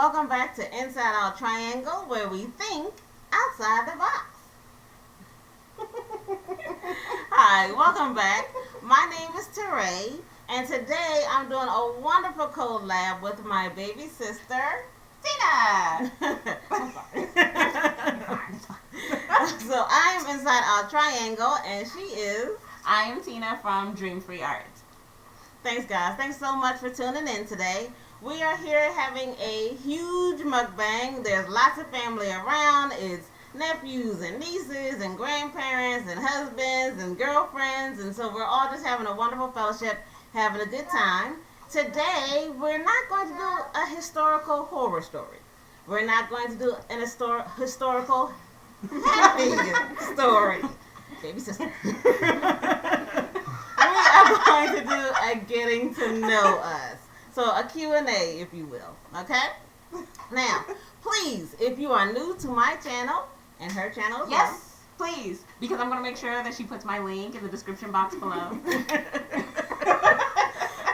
welcome back to Inside Our Triangle, where we think outside the box. Hi, welcome back. My name is Teray, and today I'm doing a wonderful collab with my baby sister, Tina. I'm sorry. So I am Inside Our Triangle, and she is... I am Tina from Dream Free Art. Thanks, guys. Thanks so much for tuning in today. We are here having a huge mukbang. There's lots of family around. It's nephews and nieces and grandparents and husbands and girlfriends. And so we're all just having a wonderful fellowship, having a good time. Today, we're not going to do a historical horror story. We're not going to do an historical happy story. Baby sister. We are going to do a getting to know us. So a Q&A, if you will. Okay? Now, please, if you are new to my channel and her channel as well. Yes, please. Because I'm going to make sure that she puts my link in the description box below.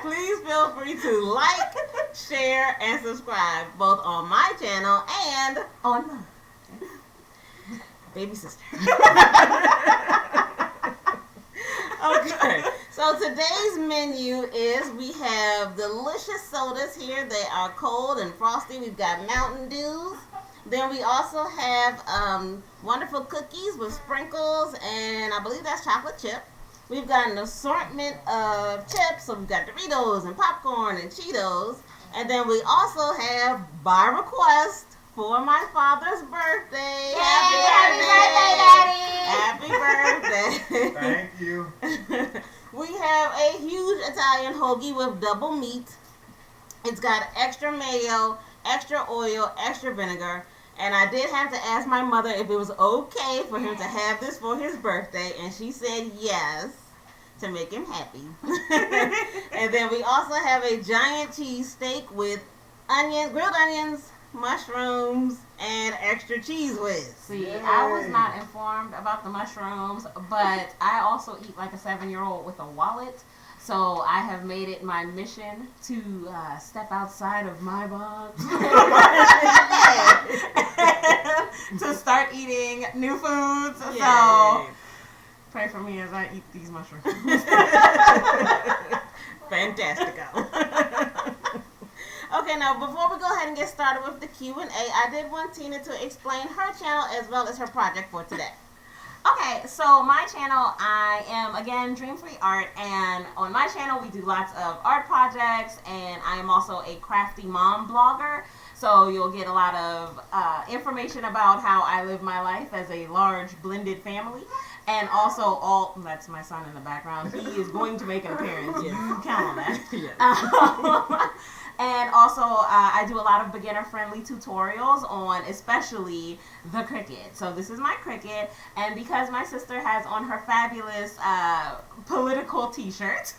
Please feel free to like, share, and subscribe both on my channel and on mine. Baby sister. Okay, so today's menu is we have delicious sodas here. They are cold and frosty. We've got Mountain Dews. Then we also have wonderful cookies with sprinkles, and I believe that's chocolate chip. We've got an assortment of chips, so we've got Doritos and popcorn and Cheetos. And then we also have, by request, for my father's birthday. Happy birthday, Daddy! Happy birthday. Thank you. We have a huge Italian hoagie with double meat. It's got extra mayo, extra oil, extra vinegar. And I did have to ask my mother if it was okay for him to have this for his birthday. And she said yes, to make him happy. And then we also have a giant cheesesteak with grilled onions, mushrooms, and extra cheese whiz. See, I was not informed about the mushrooms, but I also eat like a 7-year-old with a wallet. So I have made it my mission to step outside of my box. To start eating new foods. Yay. So pray for me as I eat these mushrooms. Fantastico. Okay, now before we go ahead and get started with the Q&A, I did want Tina to explain her channel as well as her project for today. Okay, so my channel, I am, again, Dream Free Art, and on my channel we do lots of art projects, and I am also a crafty mom blogger, so you'll get a lot of information about how I live my life as a large blended family, and also that's my son in the background, he is going to make an appearance, you count on that. And also, I do a lot of beginner-friendly tutorials on especially the Cricut. So this is my Cricut, and because my sister has on her fabulous political t-shirt,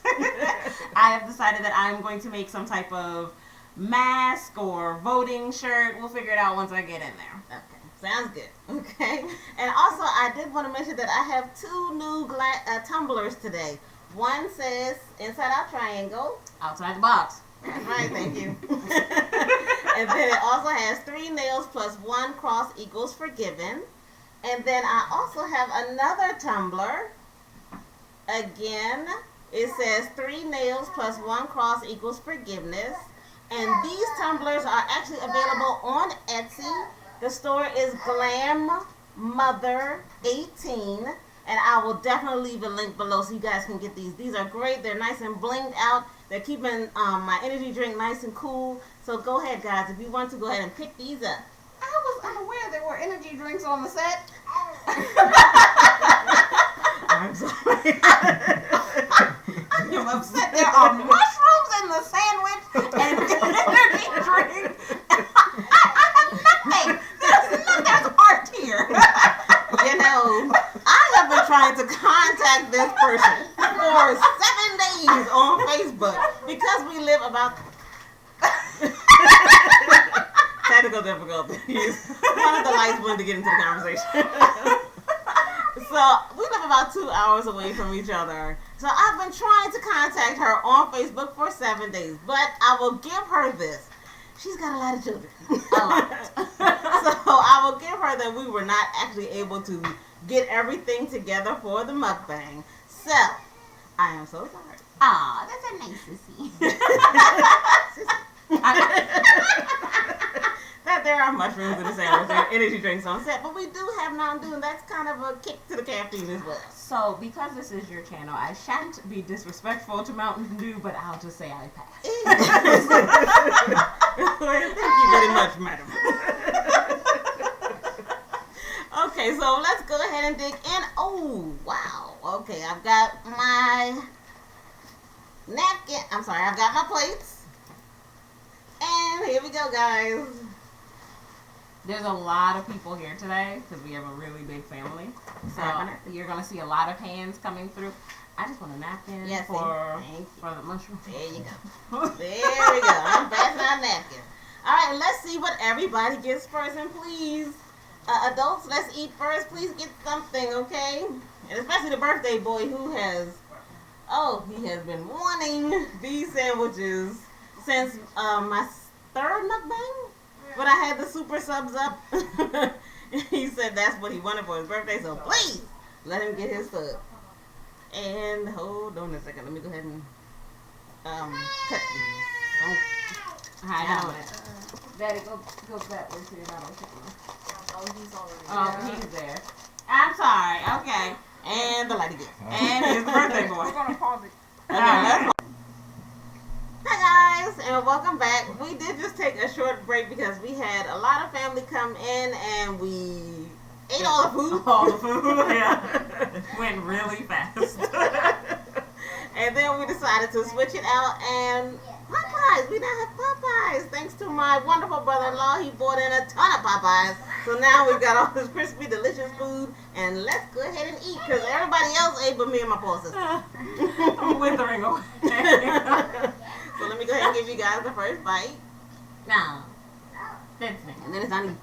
I have decided that I'm going to make some type of mask or voting shirt. We'll figure it out once I get in there. Okay, sounds good. Okay, and also I did want to mention that I have 2 new tumblers today. One says Inside Our Triangle. Outside the box. That's right, thank you. And then it also has 3 nails plus 1 cross equals forgiven. And then I also have another tumbler. Again, it says 3 nails plus 1 cross equals forgiveness. And these tumblers are actually available on Etsy. The store is Glam Mother 18. And I will definitely leave a link below so you guys can get these. These are great. They're nice and blinged out. They're keeping my energy drink nice and cool. So go ahead, guys. If you want to, go ahead and pick these up. I was unaware there were energy drinks on the set. I'm sorry. I'm upset. There are mushrooms in the sandwich and energy drink. I have nothing. There's art here. You know, I have been trying to contact this person for 7 days on Facebook because we live about technical difficulties. One of the lights wanted to get into the conversation. So we live about 2 hours away from each other. So I've been trying to contact her on Facebook for 7 days, but I will give her this. she's got a lot of children. A lot. So I will give her that we were not actually able to get everything together for the mukbang. So, I am so sorry. Aw, that's a nice sissy. That there are mushrooms in the sandwich and energy drinks on set, but we do have Mountain Dew, and that's kind of a kick to the caffeine as well. So, because this is your channel, I shan't be disrespectful to Mountain Dew, but I'll just say I pass. Thank you very much, madam. Okay, so let's go ahead and dig in. Oh, wow. Okay, I've got my napkin. I'm sorry, I've got my plates. And here we go, guys. There's a lot of people here today because we have a really big family. So you're going to see a lot of hands coming through. I just want a napkin for the mushroom. There you go. There we go. I'm passing out a napkin. All right, let's see what everybody gets first. And please, adults, let's eat first. Please get something, okay? And especially the birthday boy who has, he has been wanting these sandwiches since my third mukbang. When I had the super subs up, he said that's what he wanted for his birthday. So please let him get his sub. And hold on a second. Let me go ahead and cut these. Daddy, go backwards so you're not on camera. Oh, he's already Oh, he's there. I'm sorry. Okay. And the light again. And his birthday boy. We're gonna pause it. Okay, let's go. Hi guys, and welcome back. We did just take a short break because we had a lot of family come in and we ate all the food. All the food, yeah. Went really fast. And then we decided to switch it out and Popeyes. We now have Popeyes. Thanks to my wonderful brother-in-law, he bought in a ton of Popeyes. So now we've got all this crispy, delicious food. And let's go ahead and eat because everybody else ate but me and my poor sister. I'm withering away. So let me go ahead and give you guys the first bite. No. That's me. And then it's on you.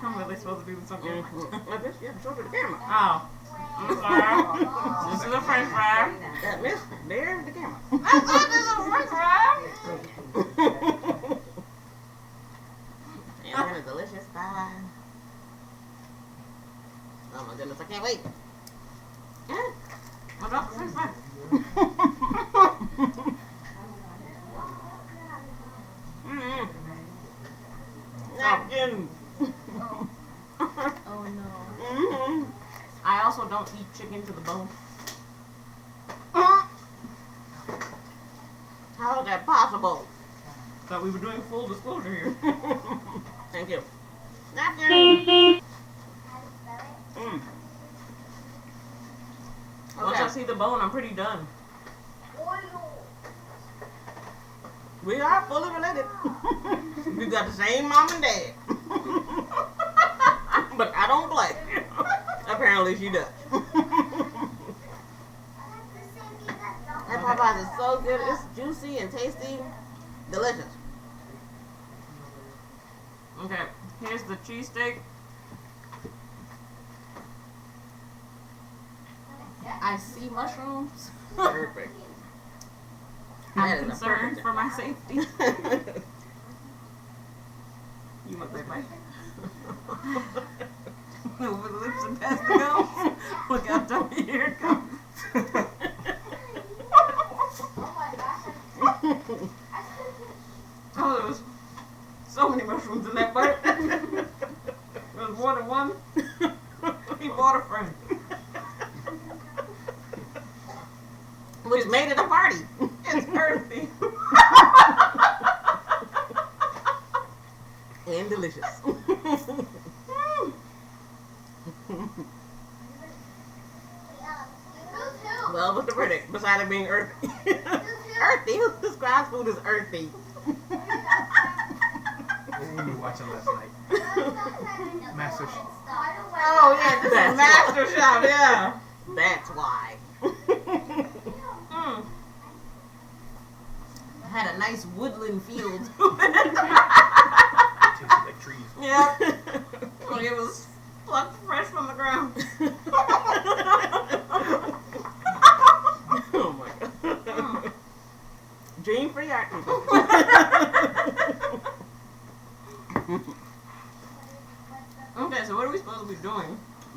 I'm really supposed to do this on camera. Like this, you have to show it to the camera. Oh. I'm sorry. This is a french fry. That miss, there's the camera. I thought this was a french fry. And then a delicious pie. Oh my goodness, I can't wait. What about the french fry? Napkin. Oh no. I also don't eat chicken to the bone. How is that possible? Thought we were doing full disclosure here. Thank you. Napkin. Once I see the bone, I'm pretty done. We are fully related. We got the same mom and dad. But I don't play. Apparently she does. That Popeyes is so good. It's juicy and tasty. Delicious. Okay, here's the cheesesteak. I see mushrooms. Perfect. I'm concerned for my safety. You want that bite? Over the lips and past the gums. Look out, Tommy, here it comes. Oh, there was so many mushrooms in that bite. There was more than one. He bought a friend. Which made it a party. It's earthy. And delicious. Well, what's the verdict? Besides it being earthy. Earthy? Who describes food as earthy? What were you watching last night? Master Chef. Oh, yeah, this is Master Chef, yeah. That's why. Had a nice woodland field. Tasted like trees. Yeah. It was plucked fresh from the ground. Oh my god. Dream free art people.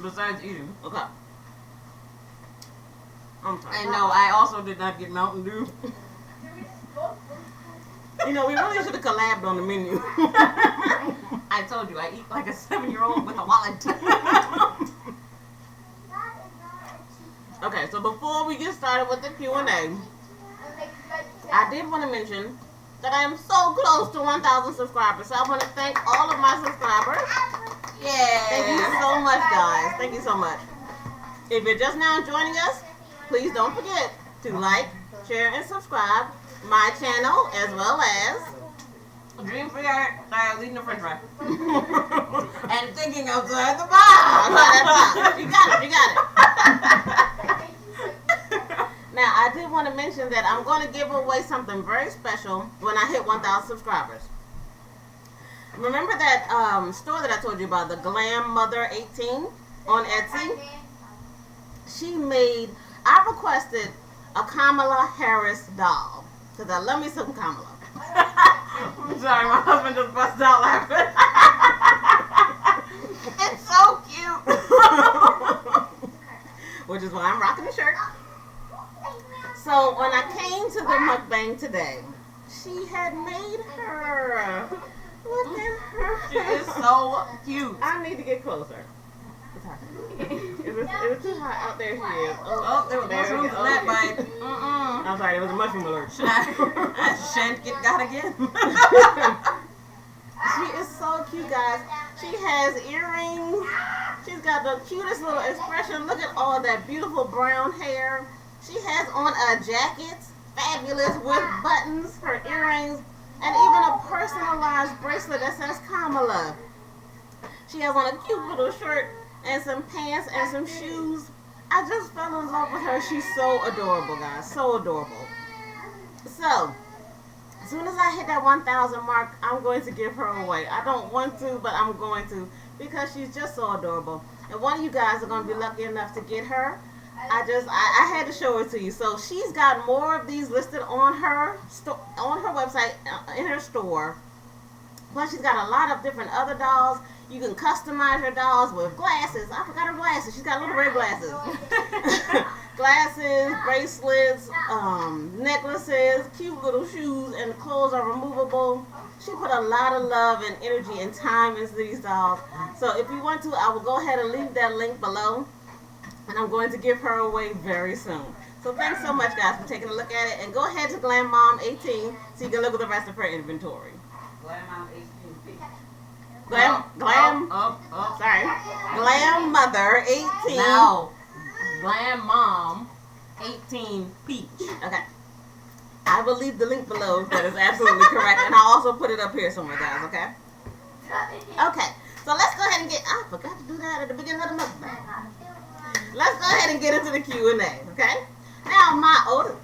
besides eating. Okay. I'm sorry. And no, I also did not get Mountain Dew. You know, we really should have collabed on the menu. I told you, I eat like a 7-year-old with a wallet. Okay, so before we get started with the Q&A, I did want to mention that I am so close to 1,000 subscribers. So I want to thank all of my subscribers. Yeah. Thank you so much, guys. Thank you so much. If you're just now joining us, please don't forget to like, share, and subscribe my channel as well as Dream Free Art, leading the French fry. and thinking outside the box. You got it. You got it. Now, I did want to mention that I'm going to give away something very special when I hit 1,000 subscribers. Remember that store that I told you about, the Glam Mother 18 on Etsy? I requested a Kamala Harris doll because I love me some Kamala. I'm sorry, my husband just busted out laughing. It's so cute. Which is why I'm rocking the shirt. So when I came to the mukbang today, she had made her. Look at her. She is so cute. I need to get closer. What's happening? It was too hot out there. She is. Oh, there was mushrooms in that bite. I'm sorry, it was a mushroom alert. I shan't get got again. She is so cute, guys. She has earrings. She's got the cutest little expression. Look at all that beautiful brown hair. She has on a jacket, fabulous, with buttons, her earrings, and even a personalized bracelet that says Kamala. She has on a cute little shirt and some pants and some shoes. I just fell in love with her. She's so adorable, guys. So adorable. So, as soon as I hit that 1,000 mark, I'm going to give her away. I don't want to, but I'm going to because she's just so adorable. And one of you guys are going to be lucky enough to get her. I had to show her to you. So she's got more of these listed on her website, in her store. Plus she's got a lot of different other dolls. You can customize her dolls with glasses. I forgot her glasses. She's got little red glasses. Glasses, bracelets, necklaces, cute little shoes, and the clothes are removable. She put a lot of love and energy and time into these dolls. So if you want to, I will go ahead and leave that link below. And I'm going to give her away very soon. So thanks so much, guys, for taking a look at it. And go ahead to Glam Mom 18 so you can look at the rest of her inventory. Glam Mom 18. Glam Mother 18. No. Glam Mom 18 Peach. Okay. I will leave the link below. That is absolutely correct. And I'll also put it up here somewhere, guys, okay? Okay. So let's go ahead and I forgot to do that at the beginning of the mukbang. Let's go ahead and get into the Q&A, okay? Now, my oldest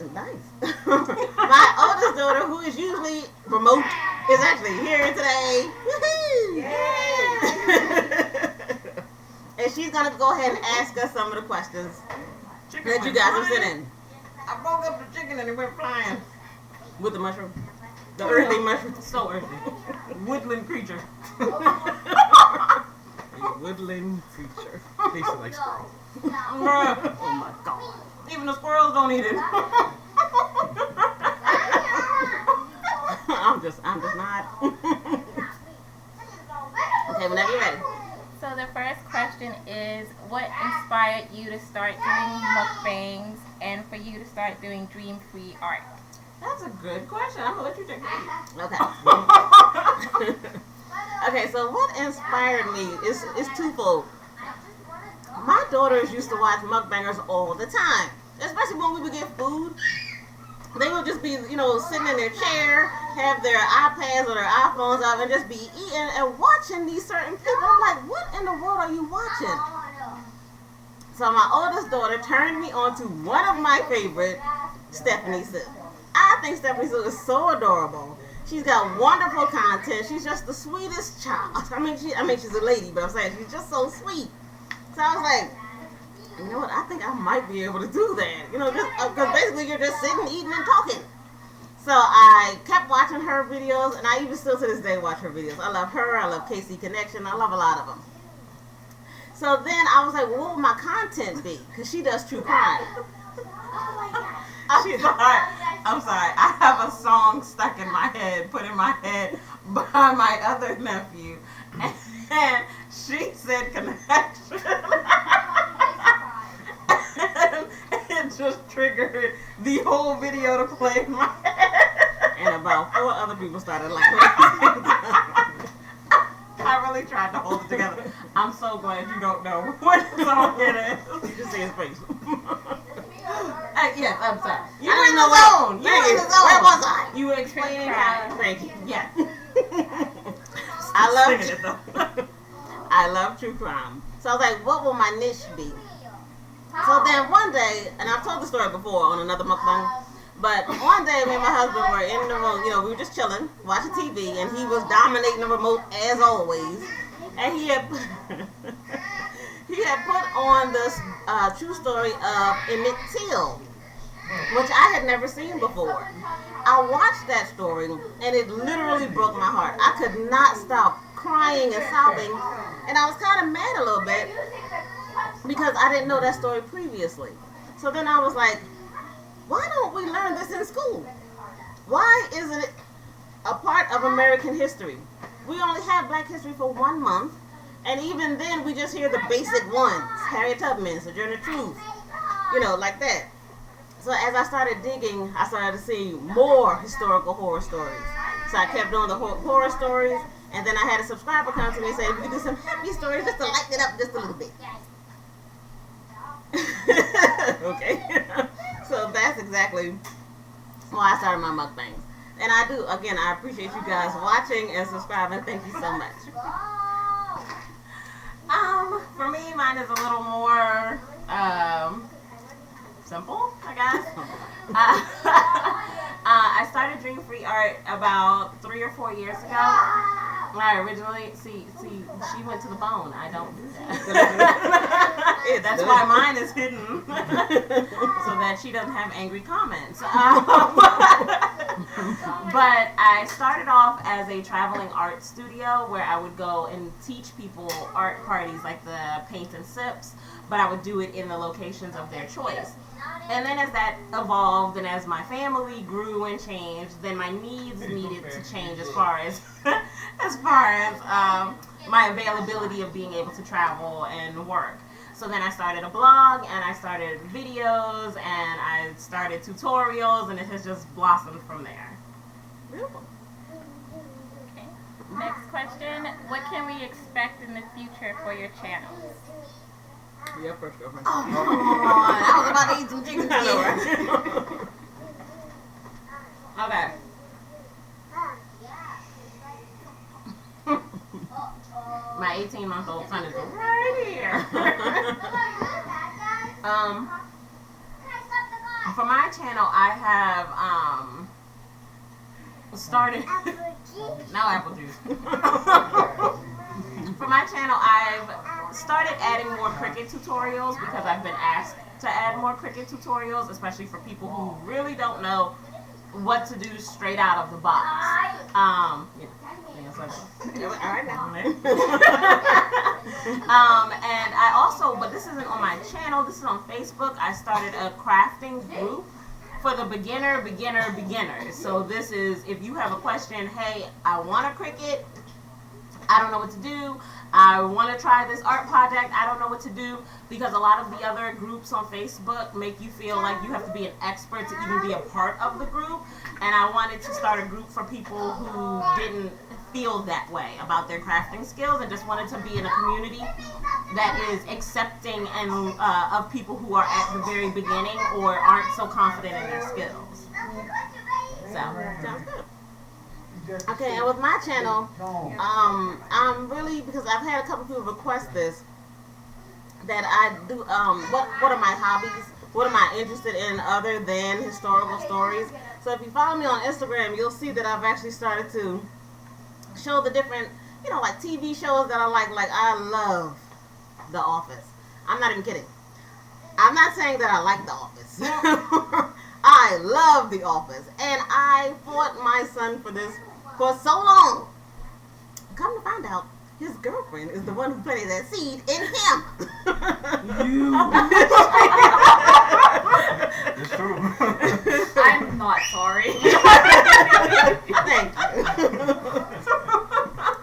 daughter, who is usually remote, is actually here today. Woohoo! And she's going to go ahead and ask us some of the questions that you guys have sent in. I broke up the chicken and it went flying. With the mushroom. The earthly mushroom. So earthly. Woodland creature. A woodland creature. Tastes like squirrel. Oh my god. Even the squirrels don't eat it. I'm just not. Okay, whenever you're ready. So the first question is, what inspired you to start doing mukbangs and for you to start doing dream-free art? That's a good question. I'm gonna let you take it. Okay. Okay, so what inspired me is twofold. My daughters used to watch mukbangers all the time, especially when we would get food. They would just be, sitting in their chair, have their iPads or their iPhones up, and just be eating and watching these certain people. I'm like, what in the world are you watching? So my oldest daughter turned me on to one of my favorite, Stephanie Sue. I think Stephanie Sue is so adorable. She's got wonderful content. She's just the sweetest child. I mean, she's a lady, but I'm saying she's just so sweet. So I was like, you know what? I think I might be able to do that. Because basically you're just sitting, eating, and talking. So I kept watching her videos, and I even still to this day watch her videos. I love her. I love KC Connection. I love a lot of them. So then I was like, well, what would my content be? Because she does true crime. I'm sorry. I have a song stuck in my head, put in my head by my other nephew. And she said connection. And it just triggered the whole video to play in my head. And about 4 other people started laughing. I really tried to hold it together. I'm so glad you don't know what song it is. You just see his face. Yes, I'm sorry. You I were in didn't the know what- zone. You were in the zone. Where was I? You were explaining how. Thank you. Yeah. I Singing it though. I love true crime. So I was like, what will my niche be? So then one day, and I've told the story before on another mukbang, but one day me and my husband were in the room, you know, we were just chilling, watching TV, and he was dominating the remote as always. And he had he had put on this true story of Emmett Till, which I had never seen before. I watched that story, and it literally broke my heart. I could not stop crying and sobbing, and I was kind of mad a little bit because I didn't know that story previously. So then I was like, why don't we learn this in school? Why isn't it a part of American history? We only have Black History for 1 month, and even then we just hear the basic ones. Harriet Tubman, Sojourner Truth, you know, like that. So as I started digging, I started to see more historical horror stories. So I kept doing the horror stories, and then I had a subscriber come to me and say, we could do some happy stories just to lighten it up just a little bit. Okay. So that's exactly why I started my mukbangs. And I do, again, I appreciate you guys watching and subscribing. Thank you so much. For me, mine is a little more simple, I guess. I started Dream Free Art about 3 or 4 years ago. I originally, see, she went to the bone. I don't do that. That's why mine is hidden, so that she doesn't have angry comments. But I started off as a traveling art studio where I would go and teach people art parties like the paint and sips, but I would do it in the locations of their choice. And then as that evolved and as my family grew and changed, then my needs needed to change as far as my availability of being able to travel and work. So then I started a blog, and I started videos, and I started tutorials, and it has just blossomed from there. Beautiful. Okay. Next question. What can we expect in the future for your channel? Your first girlfriend. Oh, I was about to eat some chicken Right? Okay. My 18-month-old son is right here. For my channel, I have started. Now apple juice. For my channel, I've started adding more Cricut tutorials because I've been asked to add more Cricut tutorials, especially for people who really don't know what to do straight out of the box. And I also, but this isn't on my channel, this is on Facebook. I started a crafting group for the beginners. So this is, if you have a question, hey, I want a Cricut, I don't know what to do, I want to try this art project, I don't know what to do, because a lot of the other groups on Facebook make you feel like you have to be an expert to even be a part of the group. And I wanted to start a group for people who didn't feel that way about their crafting skills and just wanted to be in a community that is accepting and of people who are at the very beginning or aren't so confident in their skills. So, Sounds good. Okay, and with my channel, I'm really, because I've had a couple people request this, that I do, what are my hobbies? What am I interested in other than historical stories? So if you follow me on Instagram, you'll see that I've actually started to show the different, you know, like TV shows that I like I love The Office. I'm not even kidding. I'm not saying that I like The Office. I love The Office. And I fought my son for this for so long. Come to find out, his girlfriend is the one who planted that seed in him. It's true. I'm not sorry. Thank you.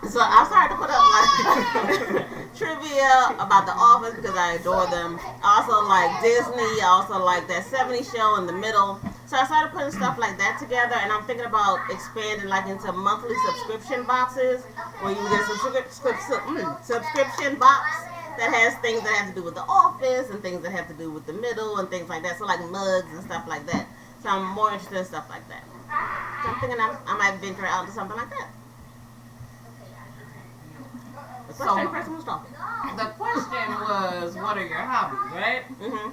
So I started to put up like trivia about The Office because I adore them. I also like Disney. I also like that 70s show in the middle. So I started putting stuff like that together, and I'm thinking about expanding like into monthly subscription boxes where you get a subscription box that has things that have to do with The Office and things that have to do with the middle and things like that. So like mugs and stuff like that. So I'm more interested in stuff like that. So I'm thinking I might venture out into something like that. The question was talking. The question was, what are your hobbies, right? Mm-hmm.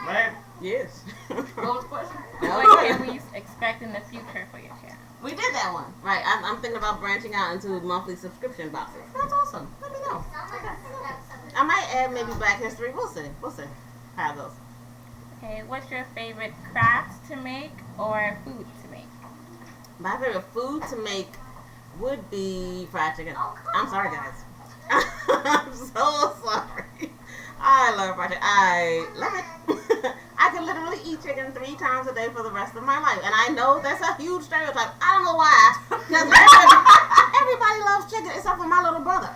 Right? Yes. What was the question? What can we expect in the future for your channel? We did that one. Right. I'm thinking about branching out into monthly subscription boxes. That's awesome. Let me know. I might add maybe Black History. We'll see. We'll see how it goes. Okay, what's your favorite craft to make or food to make? My favorite food to make would be fried chicken. I'm sorry, guys. I'm so sorry. I love fried chicken. I love it. I can literally eat chicken 3 times a day for the rest of my life. And I know that's a huge stereotype. I don't know why. Because everybody loves chicken except for my little brother.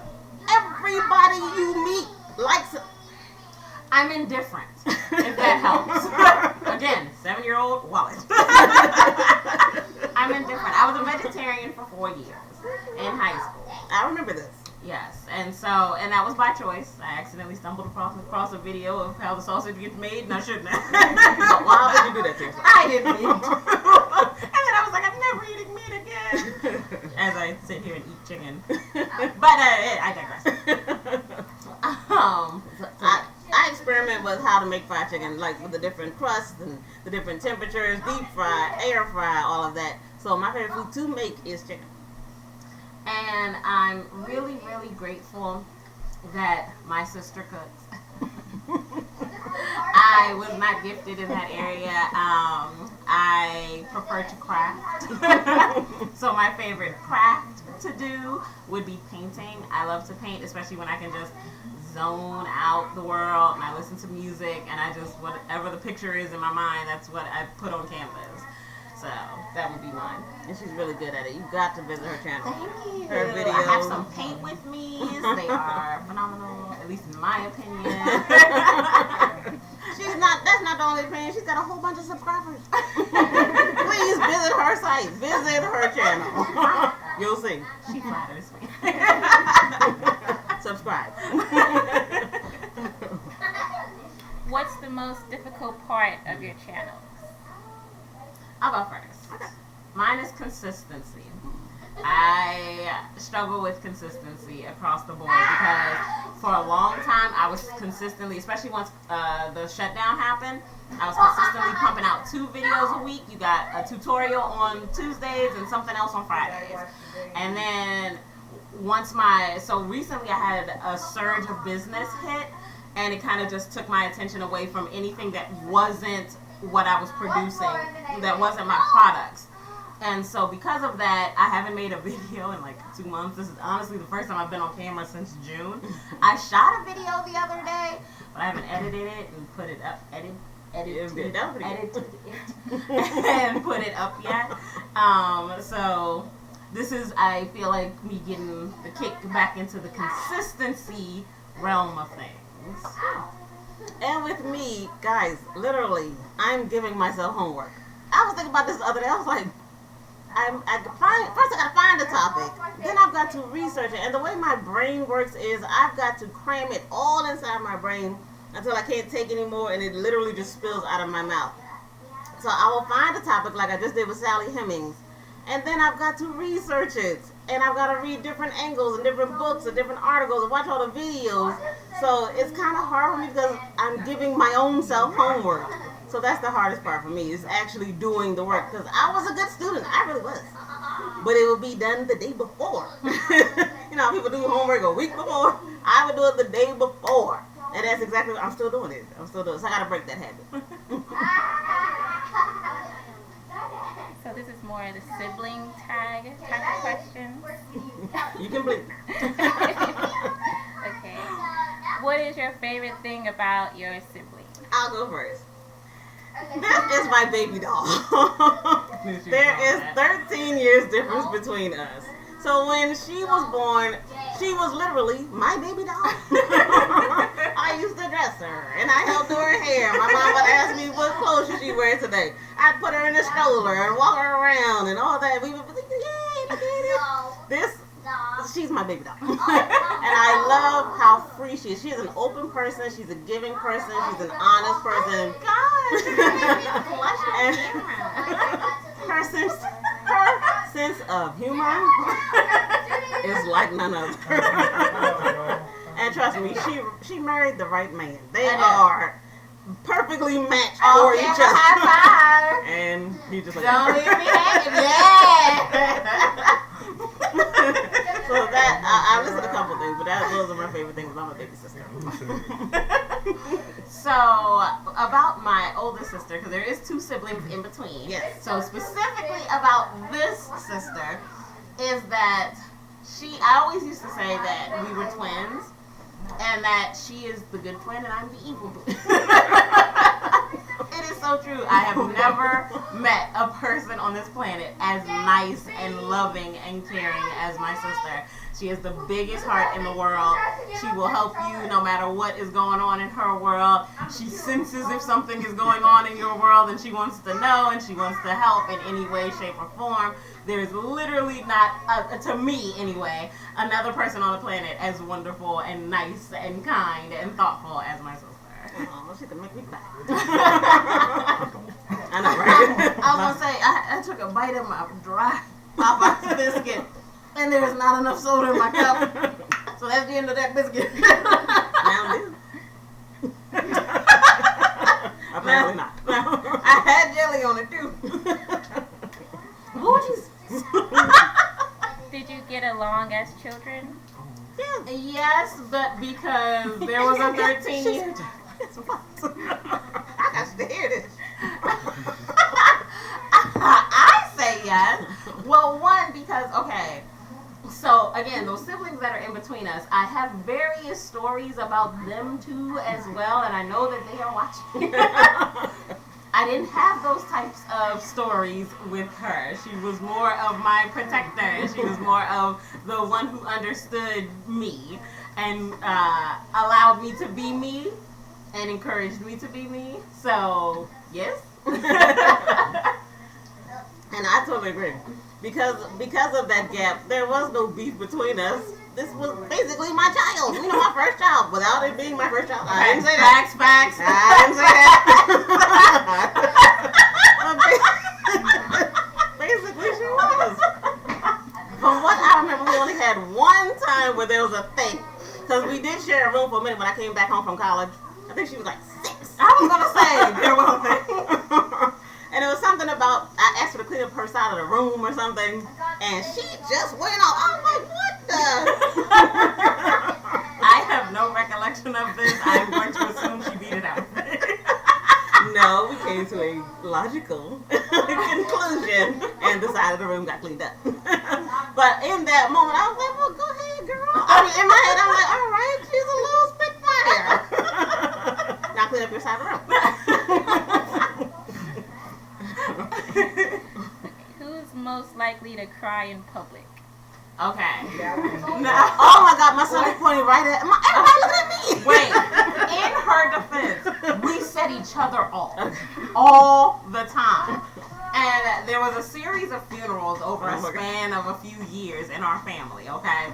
Everybody you meet likes it. I'm indifferent, if that helps. Again, 7-year-old wallet. I'm indifferent. I was a vegetarian for 4 years in high school. I remember this. Yes, and that was by choice. I accidentally stumbled across a video of how the sausage gets made, and I shouldn't have. But why would you do that to yourself? I didn't mean to. And then I was like, I'm never eating meat again. As I sit here and eat chicken. But I digress. I experiment with how to make fried chicken, like with the different crusts and the different temperatures, deep fry, air fry, all of that. So my favorite food to make is chicken. And I'm really, really grateful that my sister cooks. I was not gifted in that area. I prefer to craft. So my favorite craft to do would be painting. I love to paint, especially when I can just zone out the world and I listen to music and I just, whatever the picture is in my mind, that's what I put on canvas. So that would be mine. And she's really good at it. You've got to visit her channel. Thank you. Her videos. I have some paint with me. They are phenomenal, at least in my opinion. That's not the only opinion. She's got a whole bunch of subscribers. Please visit her site. Visit her channel. You'll see. She flatters me. Subscribe. What's the most difficult part of your channel? I'll go first. Okay. Mine is consistency. I struggle with consistency across the board because for a long time I was consistently, especially once the shutdown happened, I was consistently pumping out 2 videos a week. You got a tutorial on Tuesdays and something else on Fridays. And then so recently I had a surge of business hit and it kind of just took my attention away from anything that wasn't what I was producing, that wasn't my products. And so because of that, I haven't made a video in like 2 months. This is honestly the first time I've been on camera since June. I shot a video the other day, but I haven't edited it and put it up, edited it and put it up yet. So this is, I feel like, me getting the kick back into the consistency realm of things. And with me, guys, literally, I'm giving myself homework. I was thinking about this the other day. I was like, first I gotta find a topic, then I've got to research it. And the way my brain works is I've got to cram it all inside my brain until I can't take anymore, and it literally just spills out of my mouth. So I will find a topic like I just did with Sally Hemings, and then I've got to research it, and I've got to read different angles and different books and different articles and watch all the videos. So it's kind of hard for me because I'm giving my own self homework. So that's the hardest part for me, is actually doing the work. Because I was a good student. I really was. But it will be done the day before. You know how people do homework a week before? I would do it the day before. And that's exactly what I'm still doing it. So I got to break that habit. So this is more of the sibling tag type of question. You can bleep. is your favorite thing about your sibling? I'll go first. This is my baby doll. There is 13 years difference between us. So when she was born, she was literally my baby doll. I used to dress her, and I helped do her hair. My mom would ask me what clothes should she wear today. I'd put her in a stroller and walk her around and all that. We would be like, yay, look at it. She's my baby doll. And I love how free she is. She is an open person. She's a giving person. She's an honest person. And her sense of humor is like none other. And trust me, she married the right man. They are perfectly matched for each other. High five. And he just like, Don't leave me hanging. Yeah. So that I listened to a couple things, but those are my favorite things about my baby sister. So about my older sister, because there is 2 siblings in between. Yes. So specifically about this sister is that I always used to say that we were twins, and that she is the good twin and I'm the evil twin. It is so true. I have never met a person on this planet as nice and loving and caring as my sister. She has the biggest heart in the world. She will help you no matter what is going on in her world. She senses if something is going on in your world and she wants to know and she wants to help in any way, shape, or form. There is literally not, to me anyway, another person on the planet as wonderful and nice and kind and thoughtful as my sister. Oh, she can make me cry. I know, right? I was going to say, I took a bite of my dry Popeyes biscuit, and there is not enough soda in my cup. So that's the end of that biscuit. Now it is. Apparently not. I had jelly on it too. Oh, Jesus. Did you get along as children? Yes, but because there was a 13-year... I got to hear this. I say yes. Well, one, because, okay, so again, those siblings that are in between us, I have various stories about them too as well, and I know that they are watching. I didn't have those types of stories with her. She was more of my protector. She was more of the one who understood me and allowed me to be me and encouraged me to be me. So, yes. And I totally agree. Because of that gap, there was no beef between us. This was basically my child. You know, my first child. Without it being my first child. I didn't say that. Facts. I didn't say that. Basically, she was. From what I remember, we only had one time where there was a thing. Because we did share a room for a minute when I came back home from college. I think she was like 6. I was going to say, there was a thing. And it was something about, I asked her to clean up her side of the room or something, and she just went off. I was like, what the? I have no recollection of this. I'm going to assume she beat it out. No, we came to a logical conclusion, and the side of the room got cleaned up. But in that moment, I was like, well, go ahead, girl. I mean, in my head, I'm like, all right, she's a little spitfire. Now clean up your side of the room. Who's most likely to cry in public? Okay. Oh my God, my son is pointing right at everybody look at me. Wait, in her defense, we set each other off all the time. And there was a series of funerals over a span of a few years in our family, okay?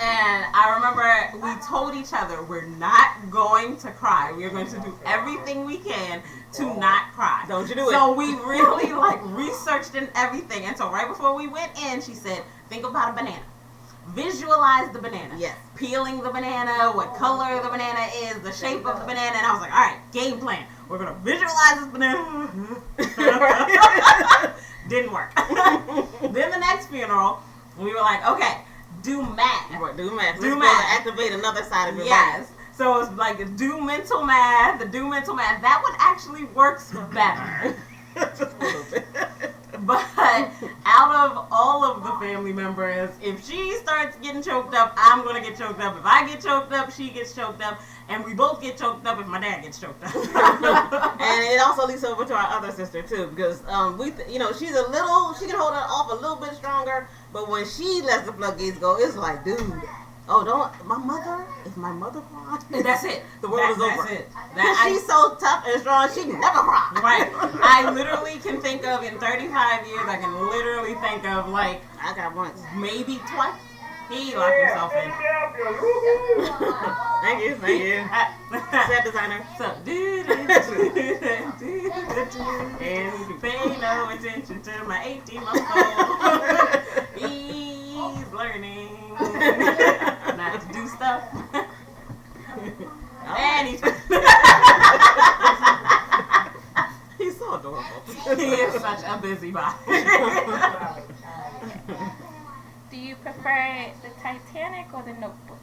And I remember we told each other we're not going to cry. We're going to do everything we can to not cry. Don't you do it. So we really researched and everything. And so right before we went in, she said, think about a banana. Visualize the banana. Yes. Peeling the banana, what color the banana is, the shape of the banana. And I was like, all right, game plan. We're going to visualize this banana. Didn't work. Then the next funeral, we were like, okay, do math. Do math. Do Let's math. activate another side of your Yes. So it's like do mental math. That one actually works better. Just a little bit. But out of all of the family members, if she starts getting choked up, I'm going to get choked up. If I get choked up, she gets choked up. And we both get choked up if my dad gets choked up. And it also leads over to our other sister too, because she's a little, she can hold it off a little bit stronger, but when she lets the floodgates go, it's like, dude, if my mother cries, that's it. The world is over. That's it. She's so tough and strong, she can never cry. Right. I literally can think of, in 35 years, I can literally think of, like, I got once. Maybe twice. He locked himself in. Thank you. Set designer. So, and pay no attention to my 18-month-old. He's learning not to do stuff. And he's so adorable. He is such a busybody. Do you prefer the Titanic or the Notebook?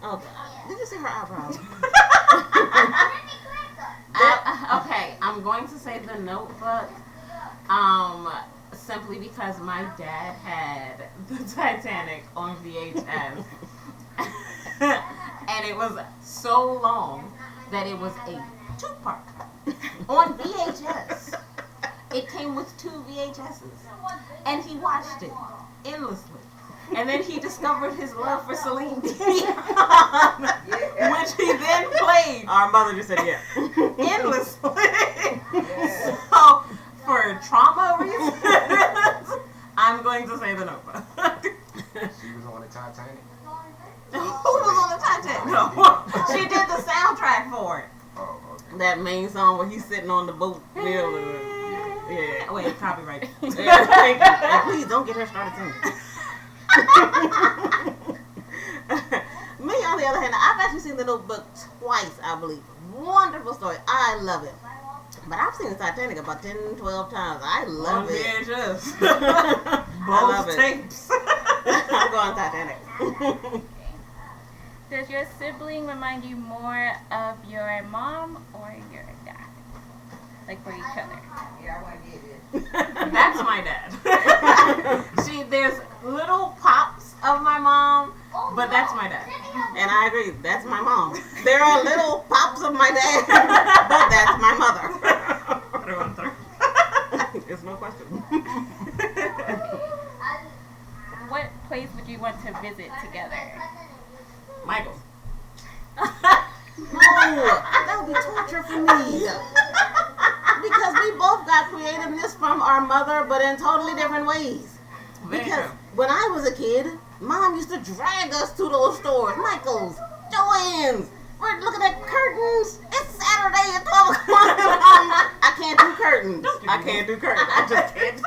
Oh God! Did you see her eyebrows? Okay, I'm going to say the Notebook. Simply because my dad had the Titanic on VHS. And it was so long that it was a 2-part on VHS. It came with 2 VHSs. And he watched it endlessly. And then he discovered his love for Celine Dion, which he then played. Our mother just said yeah. Endlessly. So, for trauma reasons, I'm going to say the Notebook. She was on the Titanic. Who was on the Titanic? No. She did the soundtrack for it. Oh, okay. That main song where he's sitting on the boat. Yeah. Wait, copyright. Yeah, thank you. And please don't get her started singing. Me, on the other hand, I've actually seen the Notebook twice, I believe. Wonderful story. I love it. But I've seen the Titanic about 10, 12 times. I love it. VHS. I love Both it. tapes. I'm going Titanic. Does your sibling remind you more of your mom or your dad? Like for each other? That's my dad. There's little pops of my mom, but that's my dad. And I agree, that's my mom. There are little pops of my dad, but that's my mother. There's no question. What place would you want to visit together? Michael. That would be torture for me. Because we both got creativeness from our mother, but in totally different ways. Because when I was a kid, Mom used to drag us to those stores. Michael's, Joann's. We're looking at curtains. It's Saturday at 12 o'clock. I can't do curtains. I just can't.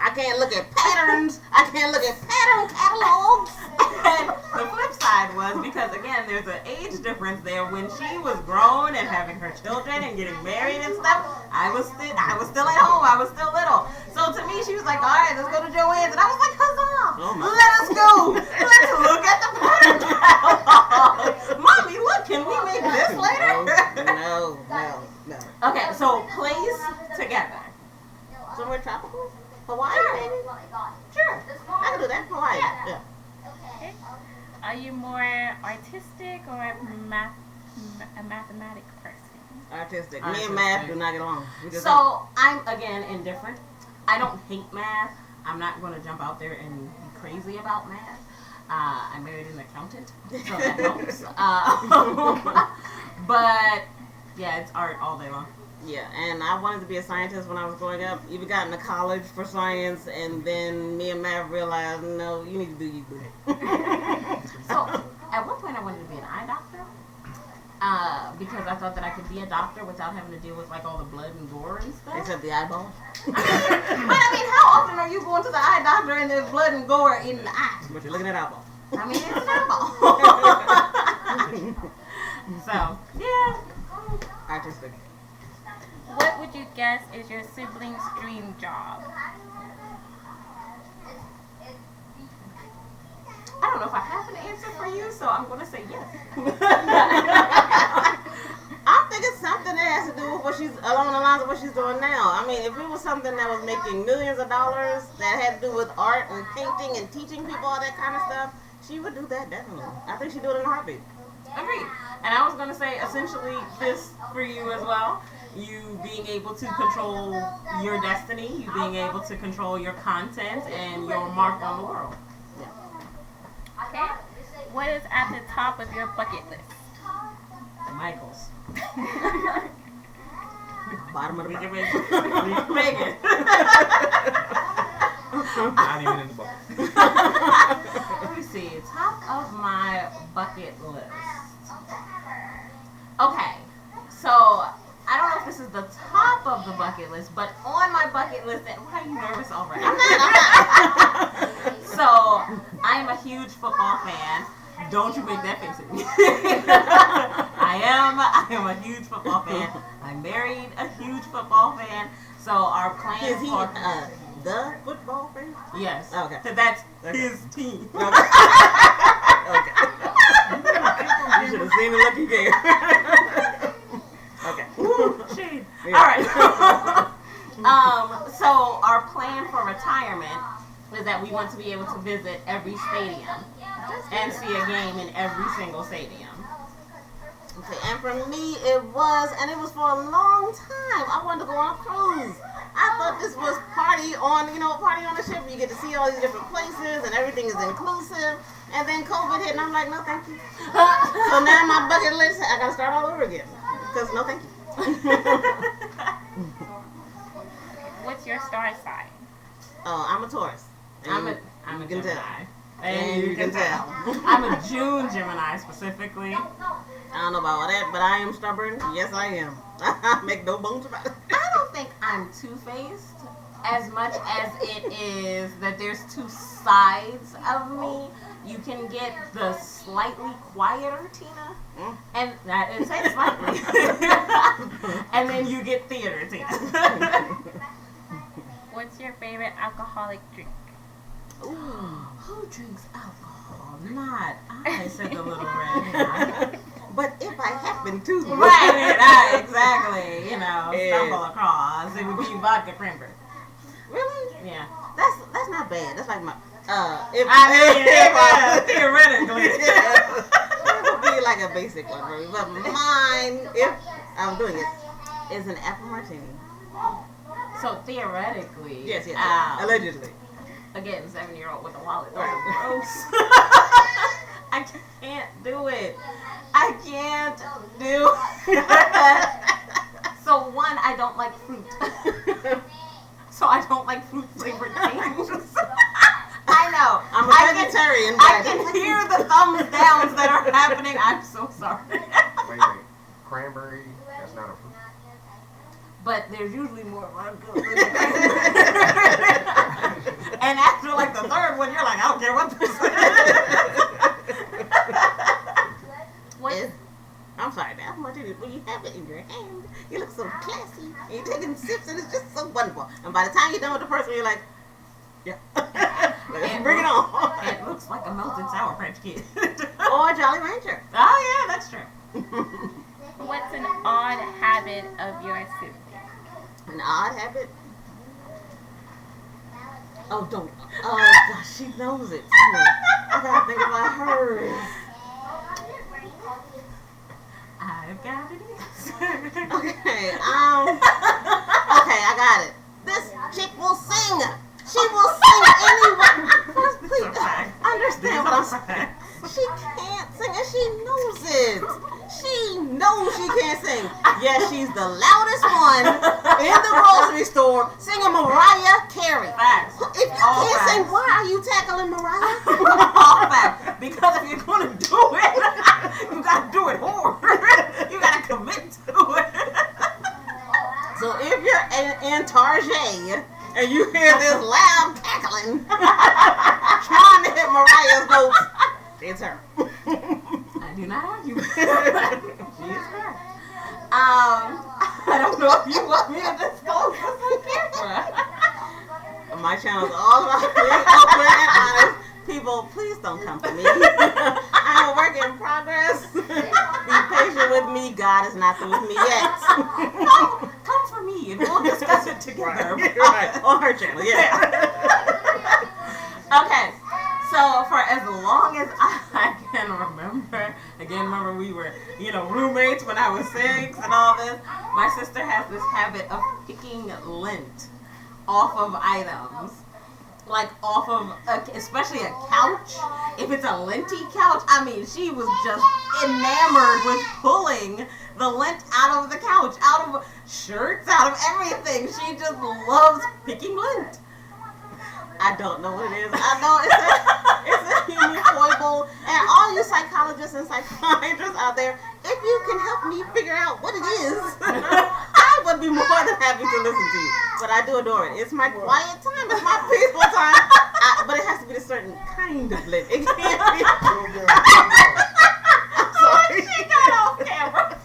I can't look at patterns. I can't look at pattern catalogs. And the flip side was, because again, there's an age difference there. When she was grown and having her children and getting married and stuff, I was still at home. I was still little. So to me, she was like, all right, let's go to Joann's. And I was like, huzzah, let us go. Let's look at the pattern catalog. Mommy, look, can we make this later? No. Okay, so place together. Somewhere tropical? Hawaii, maybe? Sure. I can do that. Hawaii. Yeah. Okay. Are you more artistic or a mathematic person? Artistic. Me and math do not get along. So I'm, again, indifferent. I don't hate math. I'm not going to jump out there and be crazy about math. I married an accountant, so that helps. But, yeah, it's art all day long. Yeah, and I wanted to be a scientist when I was growing up. Even got into college for science, and then me and Matt realized, no, you need to do you. So, at one point I wanted to be an eye doctor. Because I thought that I could be a doctor without having to deal with, like, all the blood and gore and stuff. Except the eyeballs. But, I mean, how often are you going to the eye doctor and there's blood and gore in the eye? But you're looking at eyeballs. I mean, it's an eyeball. So, yeah. Artistic. What would you guess is your sibling's dream job? I don't know if I have an answer for you, so I'm going to say yes. I'm thinking something that has to do with what she's along the lines of what she's doing now. I mean, if it was something that was making millions of dollars that had to do with art and painting and teaching people all that kind of stuff, she would do that definitely. I think she'd do it in a heartbeat. Agreed. And I was going to say, essentially, this for you as well. You being able to control your destiny, you being able to control your content and your mark on the world. Okay. What is at the top of your bucket list? Michaels. Bottom of the Make it bucket. big. Make it. Not even in the book. Let me see. Top of my bucket list. Okay. So, I don't know if this is the top of the bucket list, but on my bucket list, and why are you nervous already? I'm not. So, I am a huge football fan. Don't you make that face at me. I am a huge football fan. I married a huge football fan. So our plans Is he for the football fan? yes. Okay. So that's his team. Okay. You should have seen the look he gave. Okay. Ooh, shade. Yeah. All right. So our plan for retirement is that we want to be able to visit every stadium and see a game in every single stadium. Okay, and for me, it was for a long time. I wanted to go on a cruise. I thought this was party on the ship. You get to see all these different places, and everything is inclusive. And then COVID hit, and I'm like, no, thank you. So now my bucket list, I gotta start all over again. Because no, thank you. What's your star sign? Oh, I'm a Taurus. I'm a you can Gemini. tell. And you can tell. tell. I'm a June Gemini specifically. I don't know about all that, but I am stubborn. Yes, I am. I make no bones about it. I don't think I'm two-faced as much as it is that there's two sides of me. You can get the slightly quieter Tina, and that is say slightly, and then you get theater Tina. What's your favorite alcoholic drink? Ooh. Who drinks alcohol? Not I, said the little red. But if I happen to. Right, exactly. Yeah. Stumble across. It would be vodka cranberry. Really? Yeah. That's not bad. That's like my Theoretically. it would be like a basic one for me. But mine, if I'm doing it, is an apple martini. So theoretically. Yes. Allegedly. Allegedly. Again, 7-year-old with a wallet. Those are gross. I can't do it. I can't do it. So one, I don't like fruit. So I don't like fruit flavored things. I know. I'm a vegetarian. I can hear the thumbs downs that are happening. I'm so sorry. Wait. Cranberry, that's not a fruit. But there's usually more vodka than and after like the third one, you're like, I don't care what this is. I'm sorry, the apple martini, when you have it in your hand, you look so classy, and you're taking sips, and it's just so wonderful. And by the time you're done with the first one, you're like, yeah. Bring it on. It looks like a melted Sour Patch Kid. Or Jolly Rancher. Oh, yeah, that's true. What's an odd habit of your sibling? An odd habit? Oh, don't. Oh, gosh, she knows it, too. I gotta think about hers. I've got it. Okay, I got it. This chick will sing. She will sing anyway. Please, understand what I'm saying. She can't sing and she knows it. She knows she can't sing. Yes, she's the loudest one in the grocery store singing Mariah Carey. Facts. If you All can't sing, facts. why are you tackling Mariah? All facts. Because if you're going to do it, you got to do it hard. You got to commit to it. So if you're in Tarjay and you hear this loud cackling trying to hit Mariah's notes, it's her. I do not argue. She is correct. I don't know if you want me to disclose this on camera. My channel is all about being open and honest. People, please don't come for me. I'm a work in progress. Be patient with me. God is not through with me yet. proceed. We'll discuss it together. Right. On her channel, yeah. Okay, so for as long as I can remember, we were, roommates when I was 6 and all this. My sister has this habit of picking lint off of items. Like off of, especially a couch. If it's a linty couch, I mean, she was just enamored with pulling the lint out of the couch, out of shirts, out of everything. She just loves picking lint. I don't know what it is. I know it's a human foible. And all you psychologists and psychiatrists out there, if you can help me figure out what it is, I would be more than happy to listen to you. But I do adore it. It's my quiet time. It's my peaceful time. But it has to be a certain kind of lint. It can't be. I'm sorry. She got off camera.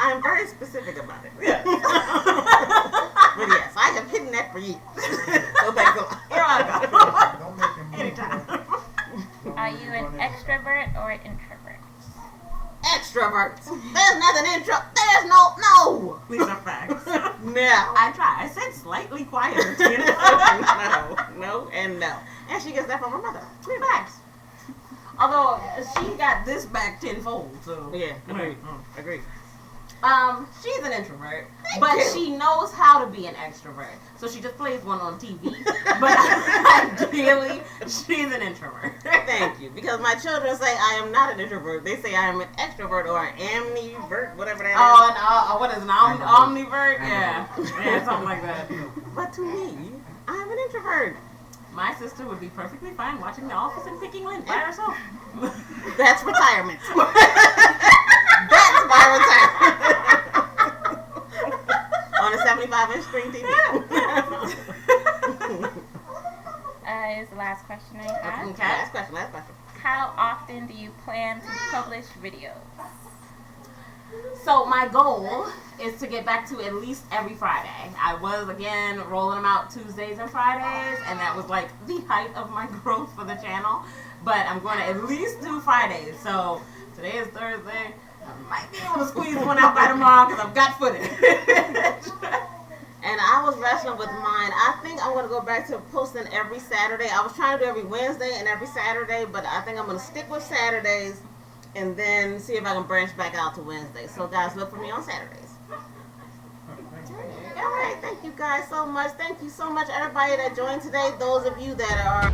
I'm very specific about it. Yeah. But yes, I have hidden that for years. So thanks a lot. Here I go. Don't make him move. Anytime. Are you an extrovert or an introvert? Extroverts. There's nothing intro. There's no. These are facts. No. I try. I said slightly quieter, Tina. No, and no. And she gets that from her mother. Three facts. Although she got this back tenfold, so Yeah, agreed. She's an introvert, but she knows how to be an extrovert. So she just plays one on TV. But ideally, she's an introvert. Thank you. Because my children say I am not an introvert. They say I am an extrovert or an amnivert, whatever that is. Oh, and what is an omnivert? Yeah, something like that. But to me, I am an introvert. My sister would be perfectly fine watching The Office and picking lint by herself. That's retirement. That's my retirement. On a 75-inch screen TV. Is the last question I have. Okay. Last question. How often do you plan to publish videos? So my goal is to get back to at least every Friday. I was, again, rolling them out Tuesdays and Fridays, and that was like the height of my growth for the channel. But I'm going to at least do Fridays. So today is Thursday. I might be able to squeeze one out by tomorrow because I've got footage. And I was wrestling with mine. I think I'm going to go back to posting every Saturday. I was trying to do every Wednesday and every Saturday, but I think I'm going to stick with Saturdays and then see if I can branch back out to Wednesday. So guys, look for me on Saturdays. All right, thank you guys so much. Thank you so much, everybody that joined today. Those of you that are